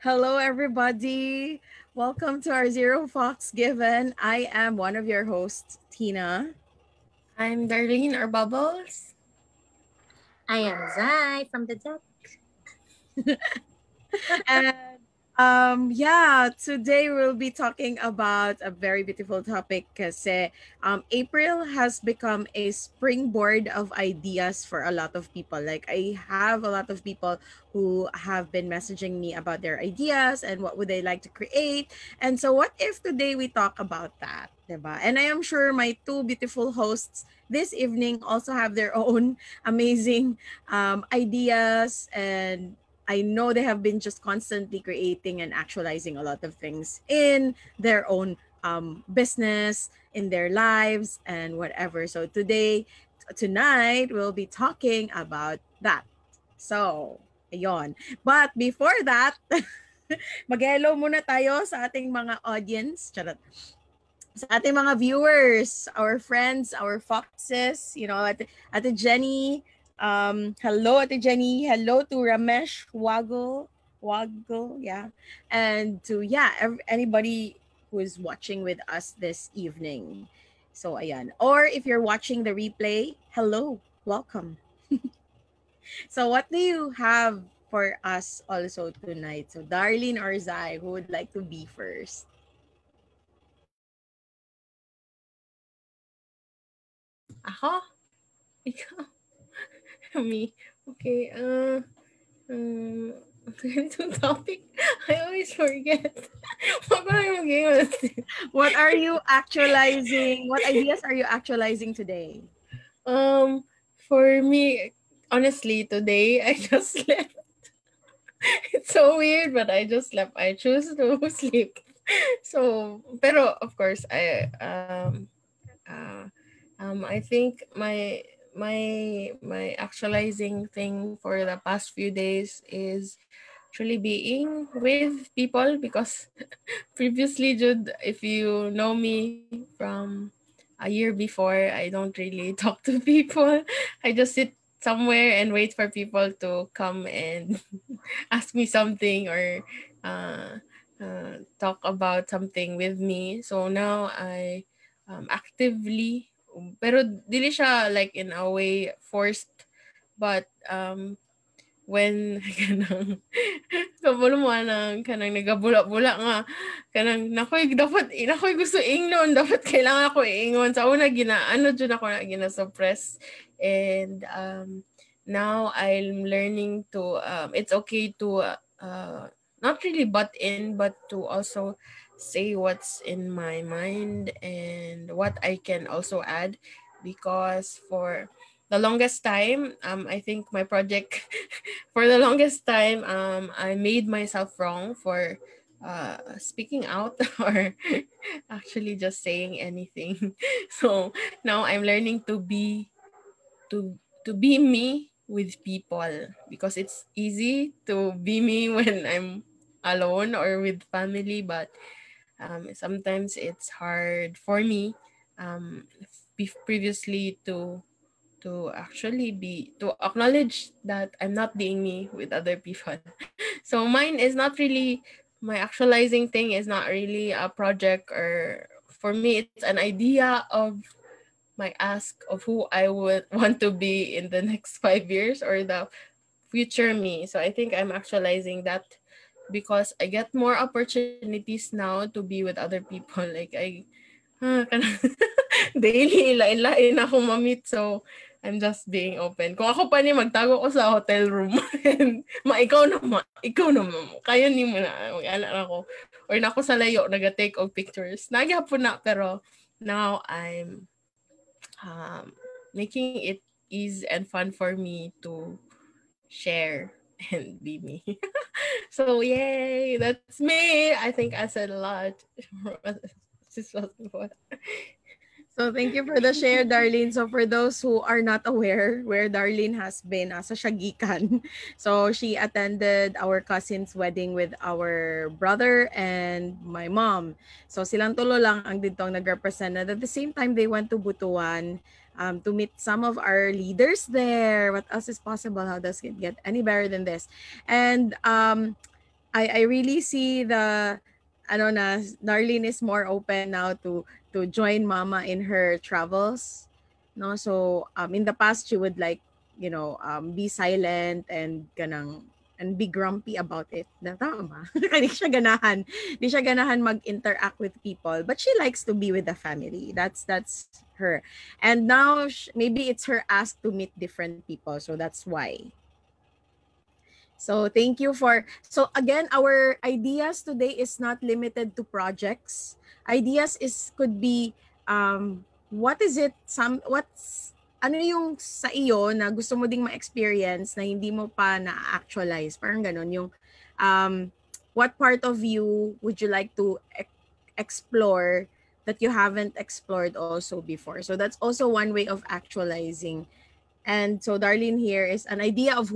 Hello, everybody. Welcome to our Zero Fox Given. I am one of your hosts, Tina. I'm Darlene or Bubbles. I am Zai from the deck. And today we'll be talking about a very beautiful topic kasi April has become a springboard of ideas for a lot of people. Like I have a lot of people who have been messaging me about their ideas and what would they like to create. And so what if today we talk about that, diba? And I am sure my two beautiful hosts this evening also have their own amazing ideas, and I know they have been just constantly creating and actualizing a lot of things in their own business, in their lives, and whatever. So tonight, we'll be talking about that. So, ayon. But before that, mag-hello muna tayo sa ating mga audience. Charot. Sa ating mga viewers, our friends, our foxes, Ate Jenny. Hello, Ate Jenny. Hello to Ramesh Waggle, yeah. And to, anybody who is watching with us this evening. So, ayan. Or if you're watching the replay, hello, welcome. So, what do you have for us also tonight? So, Darlene or Zai, who would like to be first? Ako? Ikaw? Me? Okay, um, ganitong topic. I always forget. Wag ko na mag What are you actualizing? What ideas are you actualizing today? Um, for me, honestly, today I just slept. It's so weird, but I just slept. I choose to sleep. So, pero of course, I think my actualizing thing for the past few days is actually being with people because previously, Jude, if you know me from a year before, I don't really talk to people. I just sit somewhere and wait for people to come and ask me something or uh, talk about something with me. So now I actively, pero dili siya like in a way forced, but when kanang kabalo mo kanang nagabula-bula nga kanang nakoy gusto ingnon dapat kailangan ako iingon sa una ginaano jud ako na gina-suppress and now I'm learning to it's okay to not really butt in but to also say what's in my mind and what I can also add because for the longest time I think my project for the longest time I made myself wrong for speaking out or actually just saying anything. So now I'm learning to be me with people because it's easy to be me when I'm alone or with family, but sometimes it's hard for me previously to actually be to acknowledge that I'm not being me with other people. So mine is not really my actualizing thing is not really a project or for me it's an idea of my ask of who I would want to be in the next 5 years or the future me. So I think I'm actualizing that because I get more opportunities now to be with other people. Like kanang daily lain-lain ako ma-meet. So I'm just being open. Kung ako pa ni magtago ko sa hotel room and ikaw na kaya ni mo na mag-ana ako or na ako sa layo naga-take og pictures. Nagyapon na pero now I'm making it easy and fun for me to share and be me. So yay, that's me. I think I said a lot. So thank you for the share, Darlene. So for those who are not aware where Darlene has been, sa Shagikan. So she attended our cousin's wedding with our brother and my mom. So silang tulo lang ang dito nag-represent. And at the same time, they went to Butuan to meet some of our leaders there. What else is possible? How does it get any better than this? And I really see the ano na Darlene is more open now to join mama in her travels. No, so in the past she would like, be silent and ganang and be grumpy about it. Na tama. Hindi siya ganahan. Hindi siya ganahan mag-interact with people, but she likes to be with the family. That's her. And now maybe it's her ask to meet different people, so that's why. So thank you for, so again, our ideas today is not limited to projects. Ideas is could be what is it what's ano yung sa iyo na gusto mo ding ma-experience na hindi mo pa na-actualize. Parang ganun yung what part of you would you like to explore that you haven't explored also before. So that's also one way of actualizing. And so Darlene here is an idea of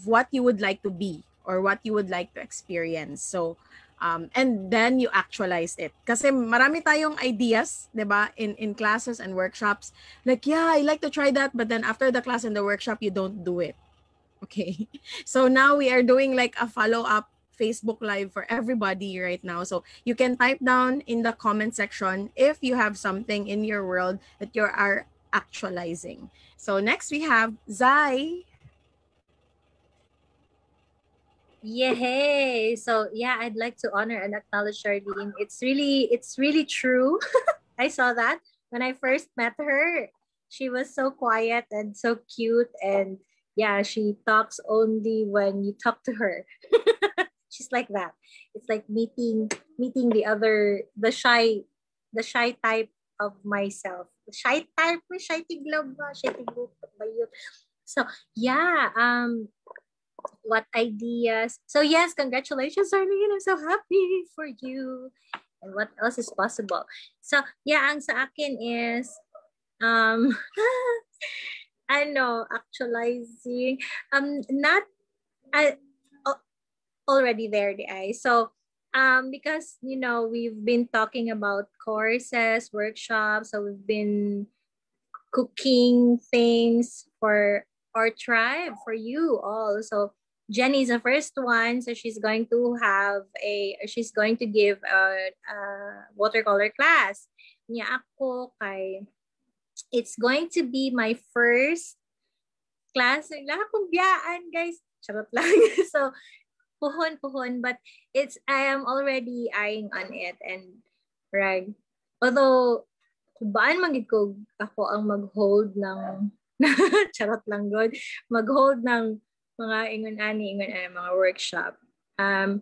what you would like to be or what you would like to experience. So, and then you actualize it. Kasi marami tayong ideas, di ba, in classes and workshops. Like, yeah, I like to try that, but then after the class and the workshop, you don't do it. Okay. So now we are doing like a follow-up Facebook Live for everybody right now. So you can type down in the comment section if you have something in your world that you are actualizing. So next we have Zai. Yay! So yeah, I'd like to honor and acknowledge Charlene. It's really true. I saw that when I first met her. She was so quiet and so cute, and yeah, she talks only when you talk to her. She's like that. It's like meeting the shy type of myself. The shy type, shy tiglob ba? Shy tiglob ba yun? So yeah, what ideas? So yes, congratulations, Arlene. I'm so happy for you. And what else is possible? So yeah, ang sa akin is actualizing not I already there the eye. So because we've been talking about courses, workshops, so we've been cooking things for our tribe, for you all. So Jenny is the first one, so she's going to give a watercolor class. Niya ako kay it's going to be my first class. Wala akong biyaan, guys. Charot lang. So puhon, but I am already eyeing on it, and right. Although baan magid ko ako ang mag-hold ng charot lang god, mag-hold ng mga ingon-ani mga workshop. I'm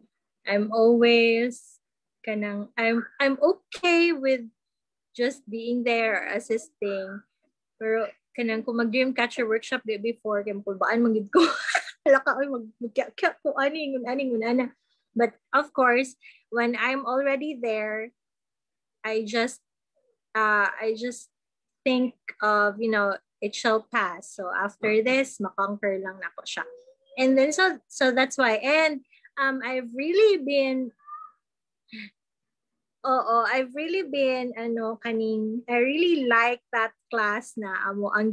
always I'm okay with just being there, assisting. Pero kanang kung mag-dream catcher workshop before kay baan magid ko hala ka oy magkakya ko ani ngunana. But of course, when I'm already there, I just think of, it shall pass. So after this, makonquer lang nako siya. And then so that's why. And I've really been I really like that class na amo ang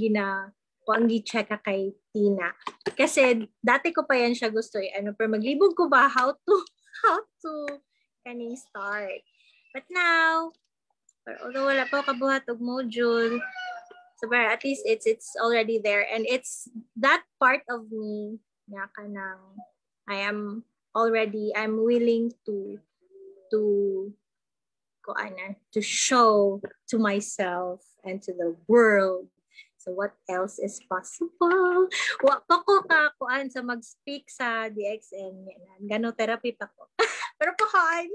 gi-check kay Tina. Kasi dati ko pa yan siya gusto pero maglibog ko ba how to kaning start. But now, although wala pa kabuhat og module, so at least it's already there, and it's that part of me na kanang I'm willing to show to myself and to the world. So what else is possible? Wa pa ko kuan sa mag-speak sa DXN. Gano therapy pa ko. Pero kuan.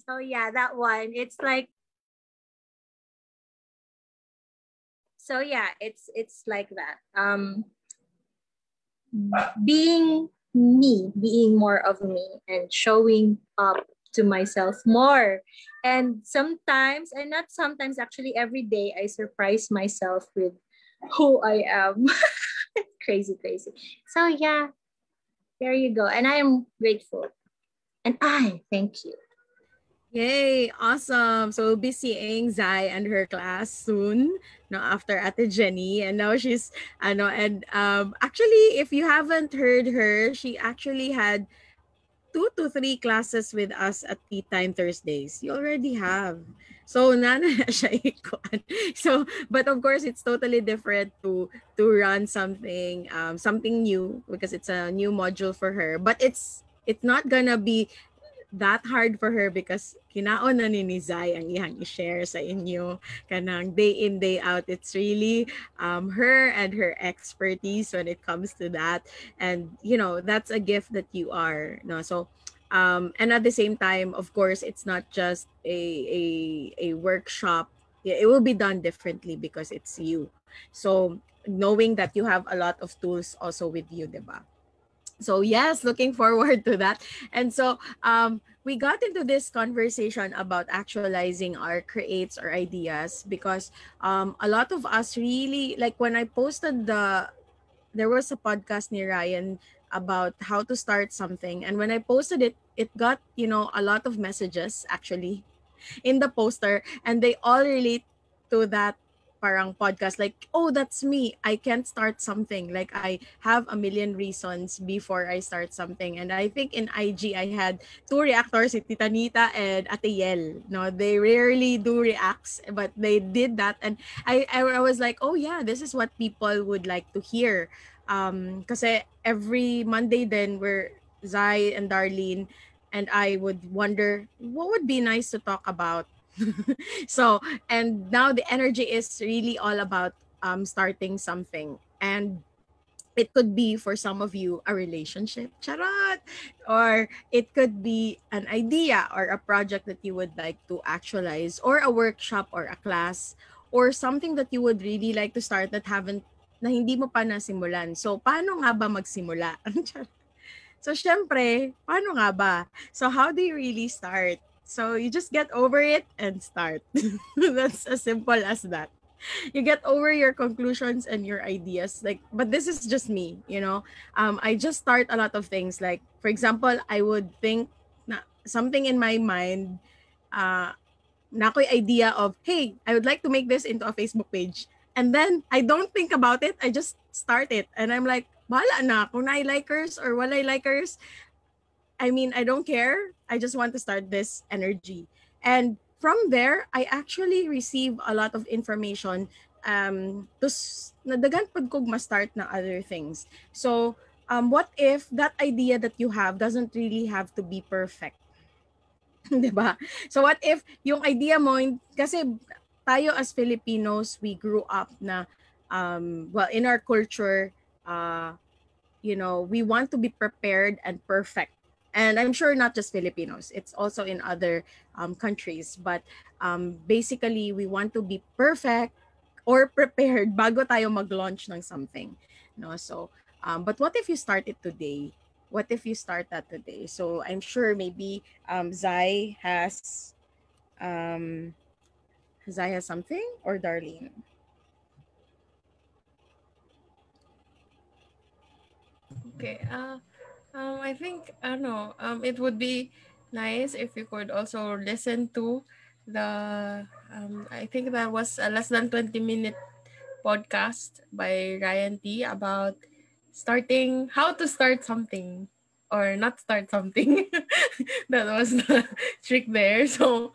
So yeah, that one. It's like so yeah, it's like that. Being me, being more of me, and showing up to myself more. And sometimes, and not sometimes, actually every day, I surprise myself with who I am. Crazy. So yeah, there you go. And I am grateful. And I thank you. Yay, awesome. So we'll be seeing Zai and her class soon, no, after Ate Jenny. And now she's actually if you haven't heard her, she actually had 2 to 3 classes with us at Tea Time Thursdays. You already have. So, nana na siya ikuan. So, but of course, it's totally different to run something new because it's a new module for her. But it's not gonna be that hard for her because kinaon na ni Zai ang iyang i-share sa inyo kanang day in day out. It's really her and her expertise when it comes to that, and that's a gift that you are, no. So and at the same time, of course, it's not just a workshop. Yeah, it will be done differently because it's you. So knowing that you have a lot of tools also with you, diba? So yes, looking forward to that. And so we got into this conversation about actualizing our creates or ideas because a lot of us really, like when I posted there was a podcast near Ryan about how to start something, and when I posted it, it got a lot of messages actually in the poster, and they all relate to that parang podcast, like, oh, that's me, I can't start something, like I have a million reasons before I start something. And I think in IG I had two reactors, si Tita Nita and Ate Yel. No, they rarely do reacts, but they did that, and I was like, oh yeah, this is what people would like to hear. Kasi every Monday then we're Zai and Darlene and I would wonder what would be nice to talk about. So, and now the energy is really all about starting something. And it could be for some of you a relationship, charot, or it could be an idea or a project that you would like to actualize, or a workshop or a class, or something that you would really like to start that haven't na hindi mo pa nasimulan. So, paano nga ba magsimula? So, syempre, paano nga ba? So, how do you really start? So, you just get over it and start. That's as simple as that. You get over your conclusions and your ideas. Like, but this is just me. I just start a lot of things. Like, for example, I would think na something in my mind, uh, na ako'y idea of, hey, I would like to make this into a Facebook page. And then I don't think about it. I just start it. And I'm like, bahala na. Kung na likers or walay likers, I mean, I don't care. I just want to start this energy. And from there, I actually receive a lot of information nadagan pud kog ma-start na other things. So, what if that idea that you have doesn't really have to be perfect? 'Di ba? So what if yung idea mo kasi tayo as Filipinos, we grew up na well, in our culture, we want to be prepared and perfect. And I'm sure not just Filipinos, it's also in other countries. But basically, we want to be perfect or prepared bago tayo mag-launch ng something. No? So, but what if you start it today? What if you start that today? So I'm sure maybe um, Zai has something, or Darlene. Okay. I think it would be nice if you could also listen to the I think that was a less than 20-minute podcast by Ryan T about starting how to start something or not start something. That was the trick there. So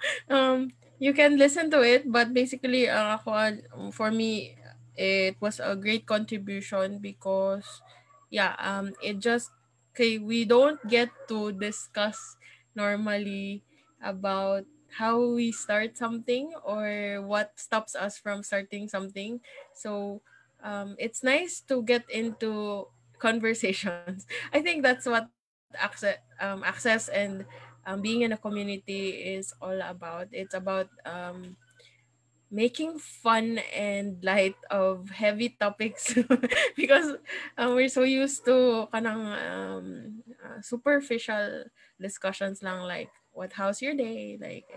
you can listen to it, but basically for me it was a great contribution because it just okay, we don't get to discuss normally about how we start something or what stops us from starting something. So it's nice to get into conversations. I think that's what access and being in a community is all about. It's about making fun and light of heavy topics because we're so used to kanang superficial discussions lang, like how's your day, like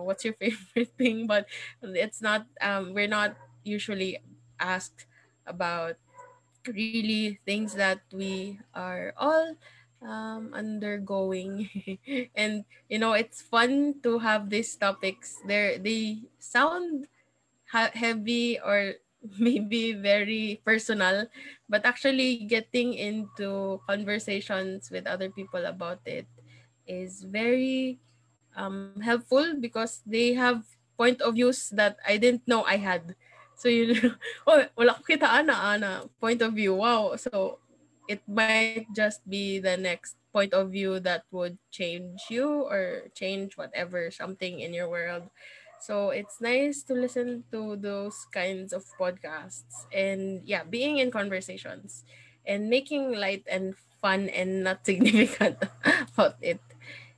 what's your favorite thing, but it's not we're not usually asked about really things that we are all undergoing. And it's fun to have these topics there. They sound heavy or maybe very personal, but actually getting into conversations with other people about it is very helpful because they have point of views that I didn't know I had. So you know, oh, wala ko kita ana point of view. Wow. So it might just be the next point of view that would change you or change whatever something in your world. So it's nice to listen to those kinds of podcasts and yeah, being in conversations and making light and fun and not significant about it.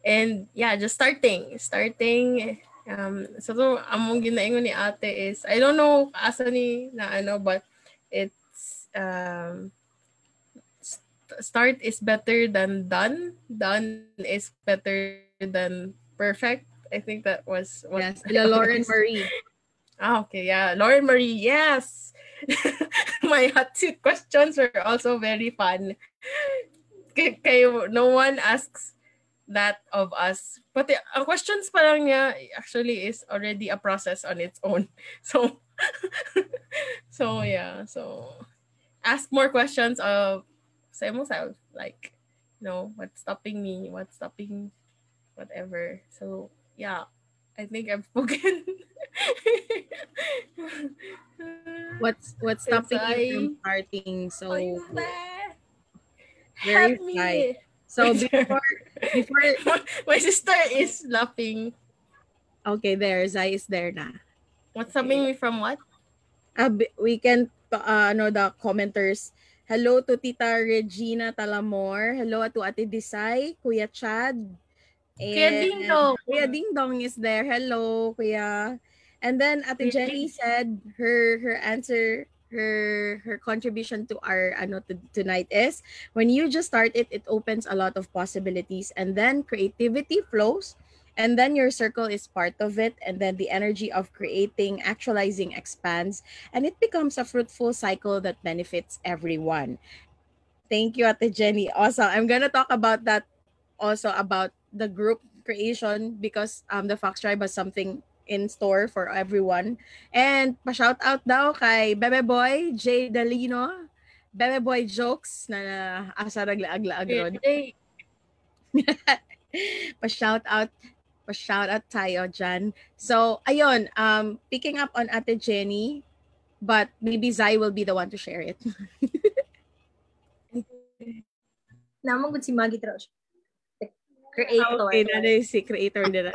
And yeah, just starting so to among ginaingon ni ate is I don't know asa ni na ano, but it's start is better than done is better than perfect. I think that was what I Yes, always sila Lauren Marie. okay, yeah, Lauren Marie, yes. My hot seat questions were also very fun. No one asks that of us. But ang questions pa lang niya actually is already a process on its own. So, so yeah. So, ask more questions of sa self. Like, what's stopping me? What's stopping whatever. So, yeah. I think I've spoken. What's It's stopping you from starting? Are So you there? very Help right. me! So Wait, before my sister is laughing. okay, there Zai is there na. What's Okay. stopping me from what? We can ano the commenters. Hello to Tita Regina Talamor. Hello to Ate Disay, Kuya Chad, Kuya Ding and Dong. Kuya Ding Dong is there. Hello, Kuya. And then Ate Kuya Jenny Ding. said her answer, her contribution to our ano tonight is when you just start it, it opens a lot of possibilities, and then creativity flows, and then your circle is part of it, and then the energy of creating, actualizing expands, and it becomes a fruitful cycle that benefits everyone. Thank you, Ate Jenny. Also, I'm gonna talk about that also about the group creation because the Fox Tribe has something in store for everyone. And pa-shout out daw kay Bebe Boy, Jay Dalino, Bebe Boy Jokes na asa naglaag-laag Kuya ron. Jay. pa-shout out pa-shout out tayo dyan. So, ayun, picking up on Ate Jenny, but maybe Zai will be the one to share it. Naman gud si Maggie Trosh. The creator. Okay, na si creator nila.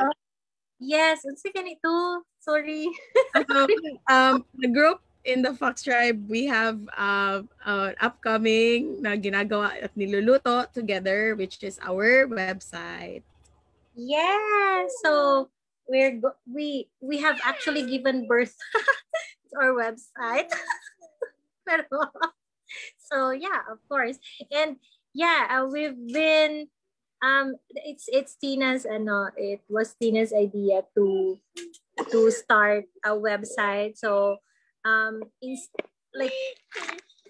Yes, unsa ganito? Sorry. So, the group in the Fox Tribe, we have upcoming na ginagawa at niluluto together, which is our website. Yeah. So we have actually given birth to our website. Pero, so yeah, of course. And yeah, we've been it's Tina's it was Tina's idea to start a website. So in like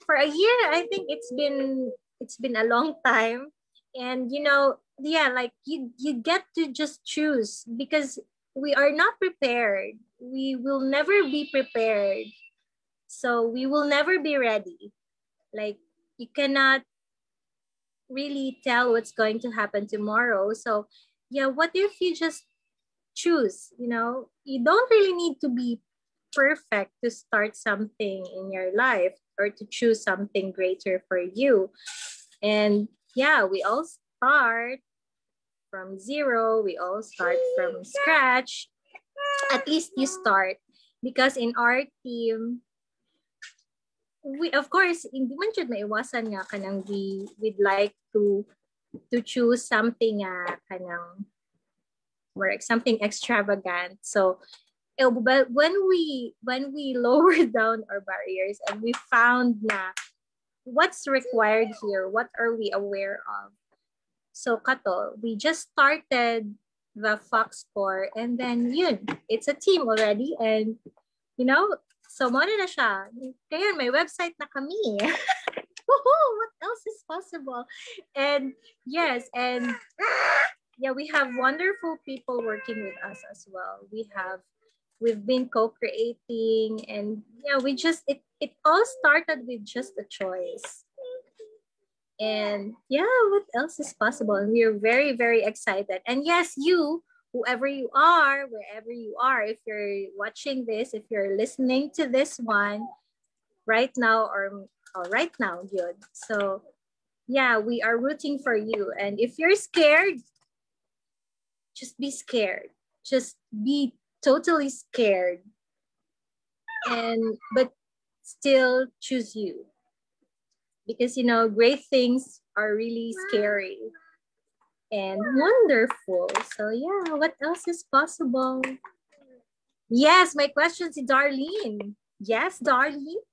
for a year, I think it's been a long time. And yeah, like you get to just choose because we are not prepared. We will never be prepared. So we will never be ready. Like you cannot really tell what's going to happen tomorrow. So yeah, what if you just choose? You don't really need to be perfect to start something in your life or to choose something greater for you. And yeah, we all start from zero, we all start from scratch. At least you start, because in our team, we of course hindi man jud maiwasan nga kanang we'd like to choose something kanang work something extravagant. So but when we lower down our barriers and we found na what's required here, what are we aware of, so kato we just started the Fox Core, and then yun, it's a team already. And so mo na siya. Kaya may website na kami. Woohoo! What else is possible? And yes, and yeah, we have wonderful people working with us as well. We have we've been co-creating, and yeah, we just it all started with just a choice. And yeah, what else is possible? And we're very, very excited. And yes, you, whoever you are, wherever you are, if you're watching this, if you're listening to this one right now, or right now, good. So yeah, we are rooting for you. And if you're scared, just be scared. Just be totally scared. But still choose you. Because great things are really scary and wonderful. So yeah, what else is possible? Yes, my question is Darlene. Yes, Darlene.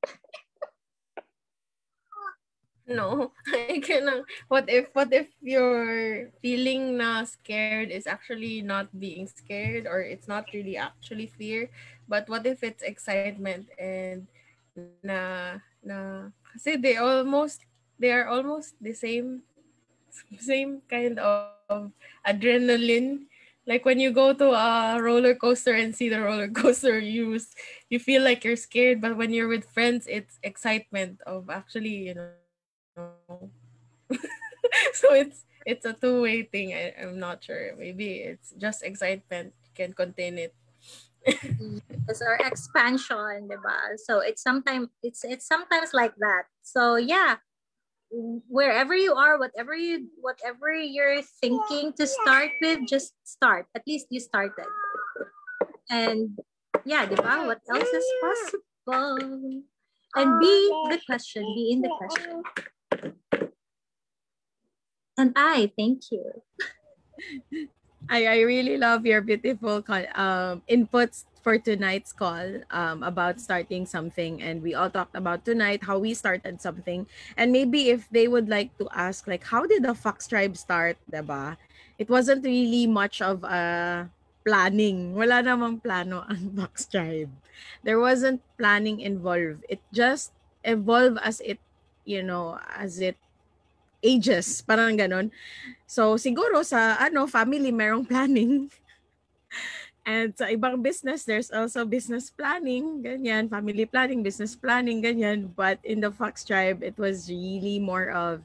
No, I cannot. What if your feeling na scared is actually not being scared, or it's not really actually fear, but what if it's excitement and kasi they are almost the same kind of adrenaline. Like when you go to a roller coaster and see the roller coaster, you feel like you're scared, but when you're with friends, it's excitement of actually, so it's a two-way thing. I'm not sure. Maybe it's just excitement can contain it. It's our expansion, diba? So it's sometimes like that. So yeah, wherever you are, whatever you're thinking to start with, just start. At least you started. And yeah, diba? What else is possible? And be the question, be in the question. And I thank you. I really love your beautiful inputs for tonight's call about starting something. And we all talked about tonight how we started something. And maybe if they would like to ask, like, how did the Fox Tribe start, diba? It wasn't really much of a planning. Wala namang plano ang Fox Tribe. There wasn't planning involved. It just evolved as it ages. Parang ganon. So, siguro sa family, merong planning. And sa ibang business, there's also business planning, ganyan, family planning, business planning, ganyan. But in the Fox Tribe, it was really more of,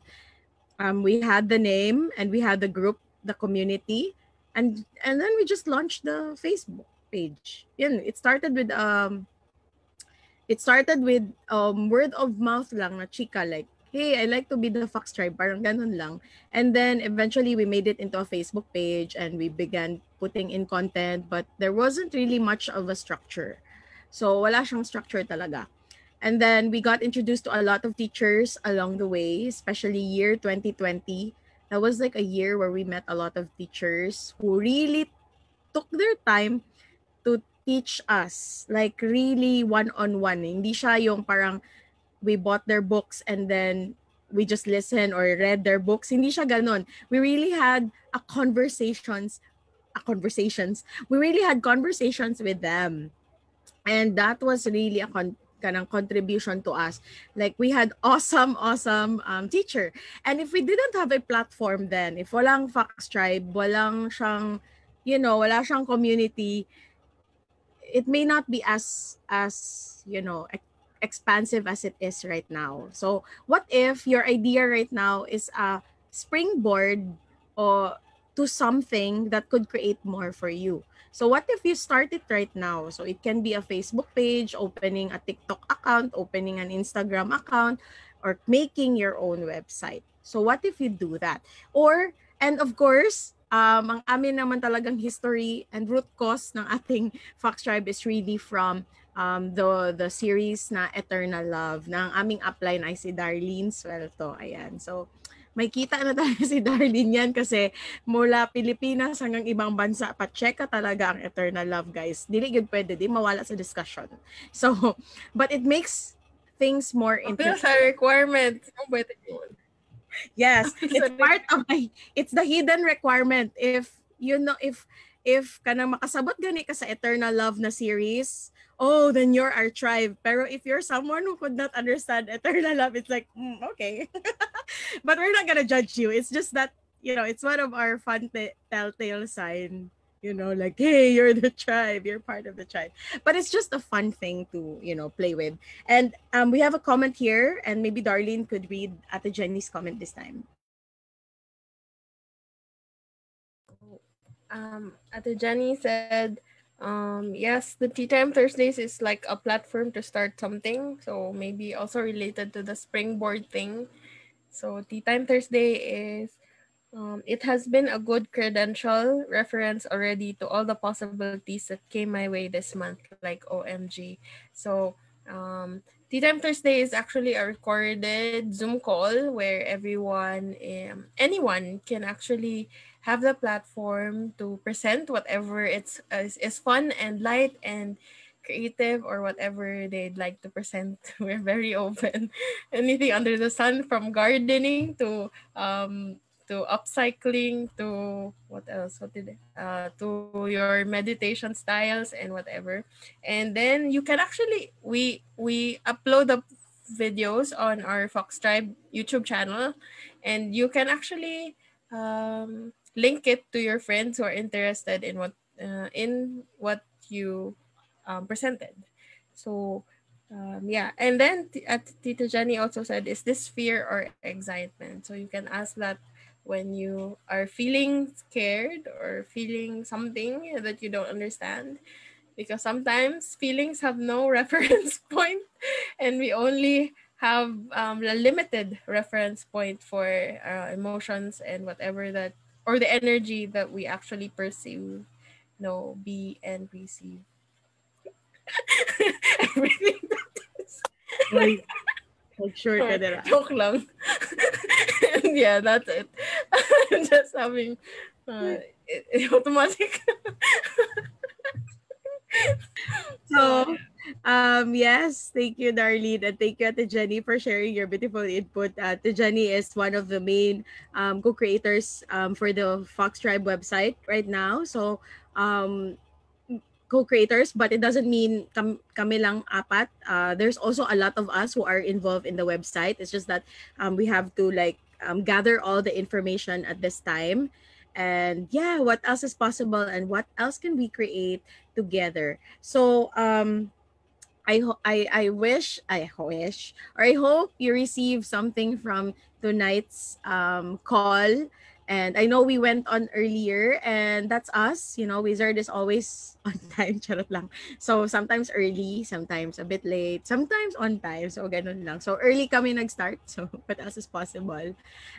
we had the name and we had the group, the community, and then we just launched the Facebook page. It started with word of mouth lang na chika, like, hey, I like to be the Fox Tribe, parang ganun lang. And then eventually we made it into a Facebook page and we began putting in content, but there wasn't really much of a structure. So wala siyang structure talaga. And then we got introduced to a lot of teachers along the way, especially year 2020. That was like a year where we met a lot of teachers who really took their time to teach us, like really one-on-one. Hindi siya yung parang we bought their books and then we just listen or read their books. Hindi siya ganon. We really had conversations. We really had conversations with them. And that was really a kanang contribution to us. Like, we had awesome teacher. And if we didn't have a platform then, if walang Fox Tribe, walang siyang, wala siyang community, it may not be as expansive as it is right now. So what if your idea right now is a springboard or to something that could create more for you? So what if you start it right now? So it can be a Facebook page, opening a TikTok account, opening an Instagram account, or making your own website. So what if you do that? And of course, ang amin naman talagang history and root cause ng ating Fox Tribe is really from the series na Eternal Love. Na ang aming upline ay si Darlene Suelto. Ayan. So, may kita na tayo si Darlene yan kasi mula Pilipinas hanggang ibang bansa, pa-check ka talaga ang Eternal Love, guys. Dili yun pwede, di mawala sa discussion. So, but it makes things more Appeal interesting. sa requirement. Pwede yun. Yes, it's the hidden requirement. If kanang makasabot gani ka sa Eternal Love na series, oh, then you're our tribe. Pero if you're someone who could not understand Eternal Love, it's like, okay. But we're not gonna judge you. It's just that, it's one of our fun telltale sign like, hey, you're the tribe, you're part of the tribe. But it's just a fun thing to, play with. And we have a comment here, and maybe Darlene could read Ate Jenny's comment this time. Ate Jenny said, yes, the Tea Time Thursdays is like a platform to start something. So maybe also related to the springboard thing. So Tea Time Thursday is, it has been a good credential reference already to all the possibilities that came my way this month, like OMG. So Tea Time Thursday is actually a recorded Zoom call where anyone can actually have the platform to present whatever is fun and light and creative or whatever they'd like to present. We're very open. Anything under the sun, from gardening to upcycling, to what else? To your meditation styles and whatever. And then you can actually we upload the videos on our Fox Tribe YouTube channel, and you can actually link it to your friends who are interested in what you presented. So yeah, and then Tita Jenny also said, "Is this fear or excitement?" So you can ask that when you are feeling scared or feeling something that you don't understand, because sometimes feelings have no reference point, and we only have a limited reference point for emotions and whatever that, or the energy that we actually perceive, know, be, and receive. Everything that is. Like, sure ka na lang. Joke lang. And yeah, that's it. I'm just having automatic. So, yes, thank you, Darlene, and thank you, Ate Jenny, for sharing your beautiful input. Ate Jenny is one of the main co-creators for the Fox Tribe website right now. So, um, co-creators, but it doesn't mean kami lang apat. There's also a lot of us who are involved in the website. It's just that we have to like gather all the information at this time. And yeah, what else is possible and what else can we create together? So I wish or I hope you receive something from tonight's call. And I know we went on earlier, and that's us. Wizard is always on time. Charot lang. So sometimes early, sometimes a bit late, sometimes on time. So ganun lang. So early kami nag-start. So what else is possible?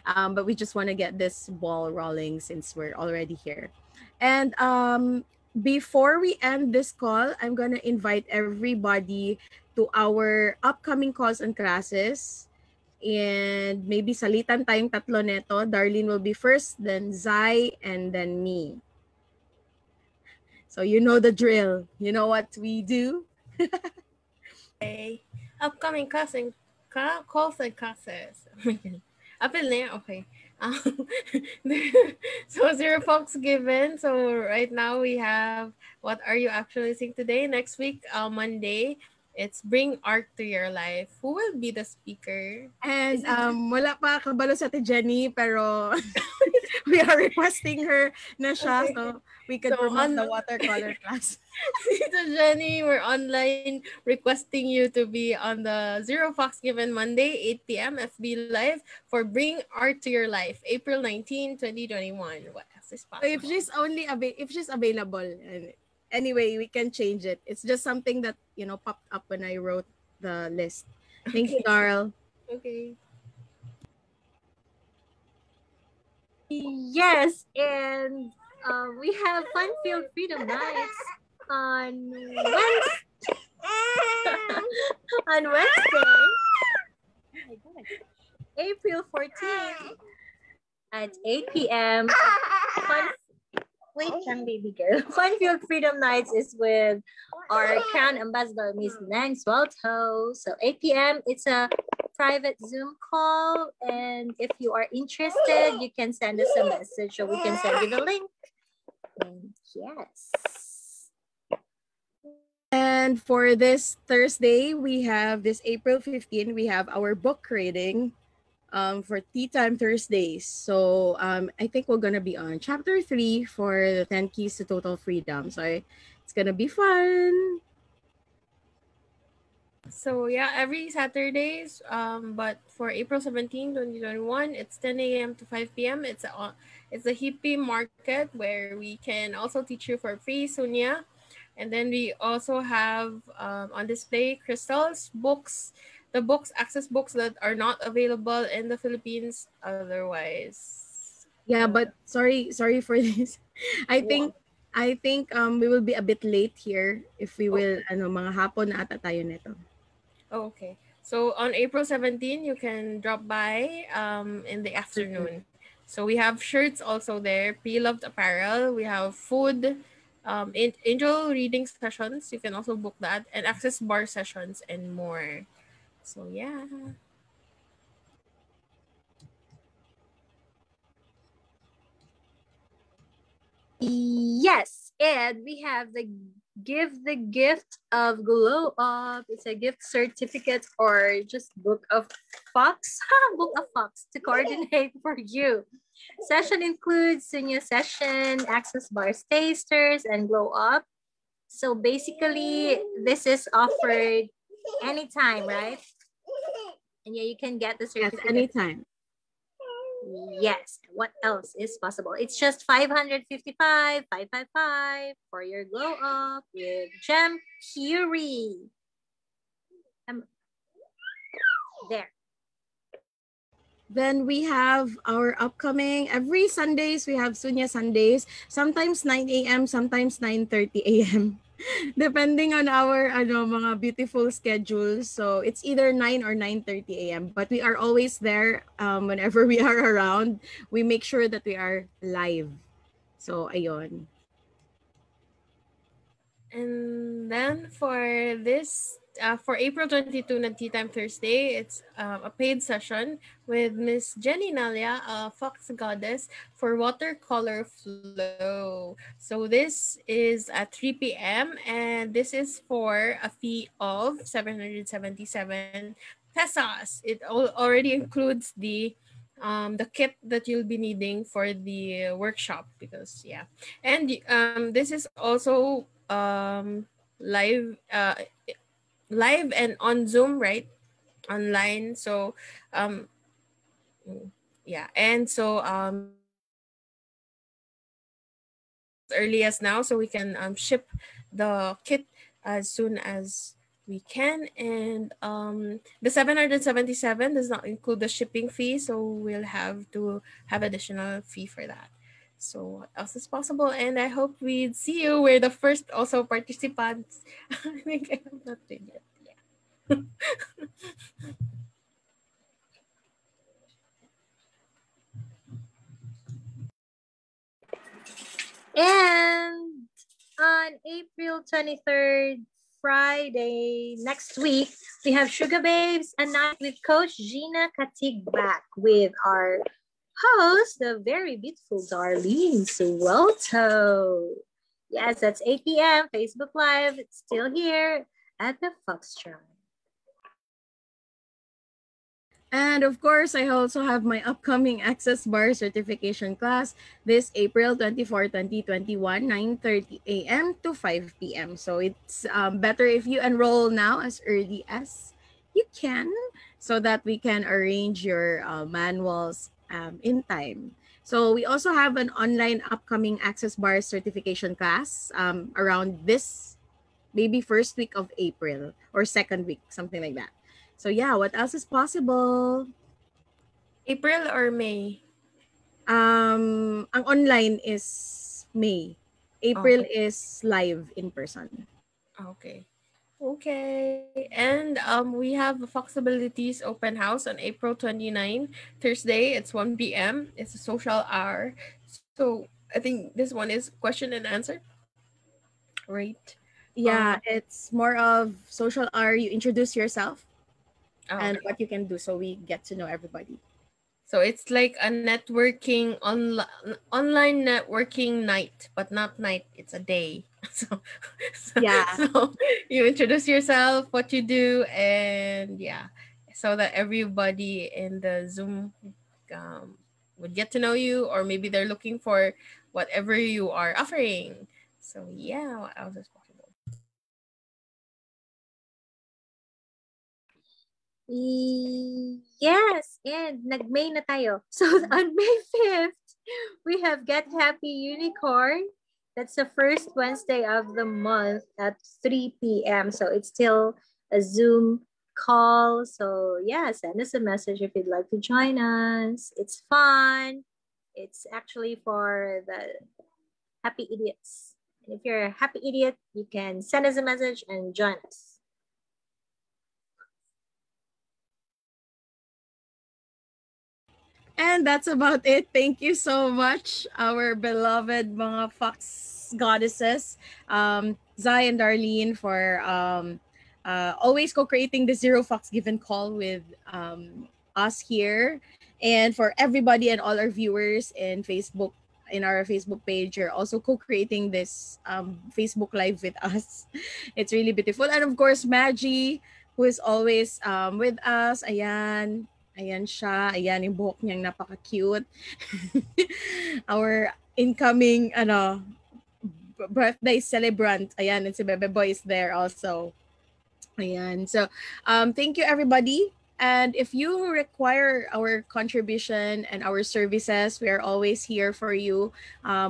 But we just want to get this ball rolling since we're already here. And before we end this call, I'm gonna invite everybody to our upcoming calls and classes. And maybe salitan tayong tatlo neto. Darlene will be first, then Zai, and then me. So you know the drill. You know what we do? Okay. Upcoming calls and classes. Oh my God. Apil na yan? Okay. So zero Fox given. So right now we have What Are You Actually Seeing Today? Next week, Monday, it's Bring Art to Your Life. Who will be the speaker? And wala pa kabalo sa Ate Jenny, pero we are requesting her na siya, Okay. so we could promote the watercolor class. Tita Jenny, we're online requesting you to be on the Zero Fox Given Monday, 8 p.m. FB Live for Bring Art to Your Life, April 19, 2021. What else is So if possible? she's available, anyway, we can change it. It's just something that popped up when I wrote the list. Thank you, Okay. Darl. Okay. Yes, and we have Fun Field Freedom Nights on Wednesday. On Wednesday, April 14th at 8 p.m. Wait lang, baby girl. Funfield Freedom Nights is with our Crown Ambassador, Miss Nang Swelto. So 8 p.m. It's a private Zoom call. And if you are interested, you can send us a message so we can send you the link. And yes. And for this Thursday, we have this April 15, we have our book reading. for Tea Time Thursdays. So I think we're gonna be on chapter 3 for the 10 Keys to Total Freedom. So it's gonna be fun. So yeah, every Saturdays, but for April 17, 2021, it's 10 a.m. to 5 p.m. It's a hippie market where we can also teach you for free, Sunya. And then we also have on display crystals, books, the books, access books that are not available in the Philippines otherwise. Yeah, but sorry for this. I think we will be a bit late here if we will mga hapon na ata tayo nito. Okay. So on April 17, you can drop by in the afternoon. So we have shirts also there, pre-loved apparel. We have food, angel reading sessions. You can also book that, and access bar sessions and more. So yeah. Yes, and we have the Give the Gift of Glow Up. It's a gift certificate or just book of Fox, book of Fox to coordinate for you. Session includes senior session, access bars tasters, and Glow Up. So basically, this is offered anytime, right? And yeah, you can get the Yes, certificate anytime. Yes. What else is possible? It's just 555, 555 for your glow up with Gem Curie. There. Then we have our upcoming every Sundays we have Sunya Sundays, sometimes 9 a.m., sometimes 9:30 a.m. depending on our mga beautiful schedules. So it's either 9 or 9:30 a.m. But we are always there whenever we are around. We make sure that we are live. So ayun. And then for April 22 na Tea Time Thursday, it's a paid session with Miss Jenny Nalia, a Fox Goddess, for watercolor flow. So this is at 3 p.m. and this is for a fee of 777 pesos. It already includes the kit that you'll be needing for the workshop because and this is also live live and on Zoom, right? Online. So and so as early as now so we can ship the kit as soon as we can. And the 777 does not include the shipping fee, so we'll have to have additional fee for that. So what else is possible? And I hope we see you. We're the first also participants. I think I have not been yet. Yeah. And on April 23rd, Friday, next week, we have Sugar Babes, a night with Coach Gina Katig back with our host, the very beautiful Darlene Suelto. Yes, that's 8 p.m. Facebook Live. It's still here at the Foxtrot. And of course, I also have my upcoming Access Bar certification class this April 24, 2021, 9:30 a.m. to 5 p.m. So it's better if you enroll now as early as you can so that we can arrange your manuals in time. So we also have an online upcoming Access Bar certification class around this maybe first week of April or second week, something like that. So yeah, what else is possible? April or May? Ang online is May. April is live in person. Okay. Okay. And we have a Foxabilities open house on April 29, Thursday. It's 1 p.m. It's a social hour. So I think this one is question and answer. Right. Yeah, it's more of social hour. You introduce yourself and Okay. what you can do so we get to know everybody. So it's like a networking online networking night, but not night. It's a day. So Yeah. so you introduce yourself, what you do, and yeah. so that everybody in the Zoom um, would get to know you, or maybe they're looking for whatever you are offering. So yeah, what else is possible? Yes, and nag-May na tayo. So on May 5th, we have Get Happy Unicorn. That's the first Wednesday of the month at 3 p.m. So it's still a Zoom call. So yeah, send us a message if you'd like to join us. It's fun. It's actually for the happy idiots. And if you're a happy idiot, you can send us a message and join us. And that's about it. Thank you so much, our beloved mga fox goddesses, Zai and Darlene, for always co-creating the Zero Fox Given Call with us here. And for everybody and all our viewers in our Facebook page, you're also co-creating this Facebook Live with us. It's really beautiful. And of course, Maggie, who is always with us. Ayan, ayan siya. Ayan yung buhok niyang napaka-cute. Our incoming birthday celebrant. Ayan, and si Bebe Boy is there also. Ayan. So, thank you everybody. And if you require our contribution and our services, we are always here for you.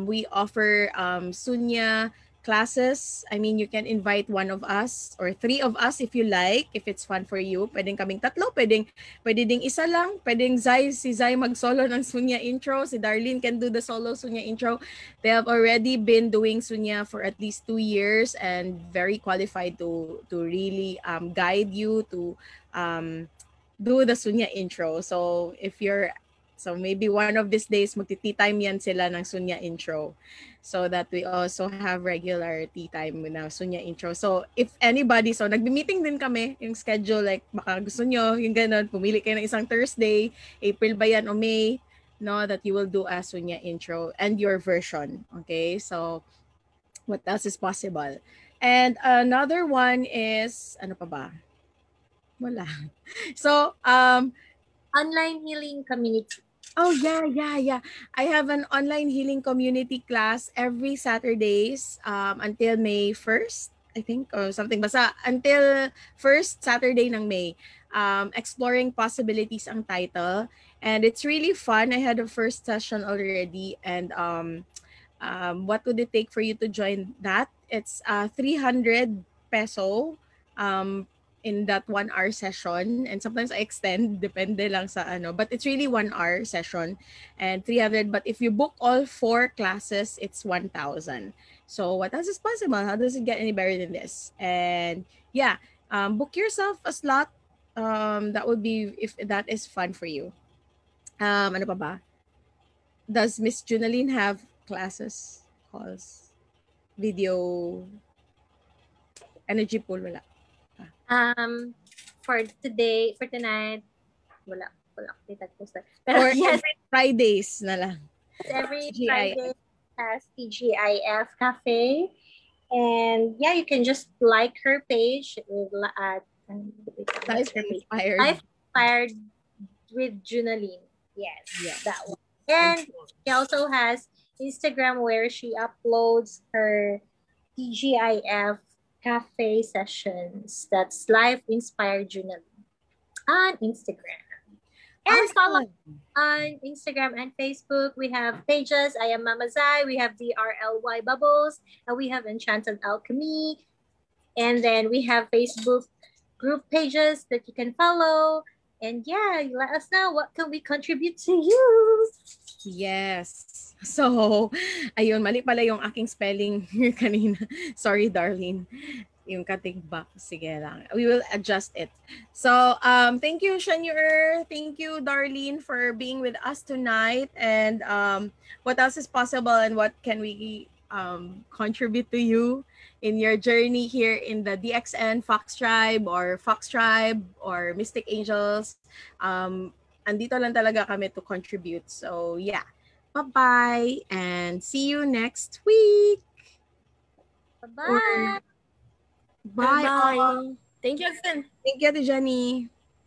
We offer Sunya classes. I mean, you can invite one of us or three of us if you like, if it's fun for you. Pwedeng kaming tatlo, pwede ding isa lang. Pwedeng si Zai mag-solo ng Sunya intro. Si Darlene can do the solo Sunya intro. They have already been doing Sunya for at least 2 years and very qualified to really guide you to do the Sunya intro. So maybe one of these days magti-tea time yan sila ng Sunya intro, so that we also have regular tea time with na Sunya intro. So if anybody, so nagbi-meeting din kami yung schedule, like baka gusto nyo yung ganun, pumili kayo ng isang Thursday, April ba yan o May, no, that you will do a Sunya intro and your version. Okay, so what else is possible? And another one is, ano pa ba? Wala. So, Online healing community. oh yeah. I have an online healing community class every Saturdays until May 1st, I think, or something. Basta until first Saturday ng May. Exploring possibilities ang title. And it's really fun. I had a first session already, and what would it take for you to join that? It's 300 peso in that 1 hour session, and sometimes I extend depende lang sa ano, but it's really 1 hour session and 300. But if you book all 4 classes, it's 1,000. So what else is possible? How does it get any better than this? And yeah, book yourself a slot. That would be, if that is fun for you. Ano pa ba? Does Miss Junaline have classes, calls, video, energy pool? Wala. For tonight, wala kita poster. Or yes, Fridays na lang. every TGIF. Friday has TGIF Cafe. And yeah, you can just like her page with Life her page. Inspired. Life Inspired with Junaline. Yes, Yes. that one. And she also has Instagram where she uploads her TGIF cafe sessions. That's Life Inspired Junaline on Instagram. And follow on Instagram and Facebook. We have pages. I am Mama Zai. We have DRLY Bubbles. And we have Enchanted Alchemy. And then we have Facebook group pages that you can follow. And yeah, let us know what can we contribute to you. Yes. So, ayun, mali pala yung aking spelling kanina. Sorry, Darlene. Yung katigbak. Sige lang. We will adjust it. So, thank you, Shanyur. Thank you, Darlene, for being with us tonight. And what else is possible and what can we contribute to you in your journey here in the DXN Fox Tribe or Mystic Angels. Andito lang talaga kami to contribute. So, yeah. Bye-bye and see you next week. Bye-bye. Bye. Bye. Thank you, Fen. Thank you, Jenny.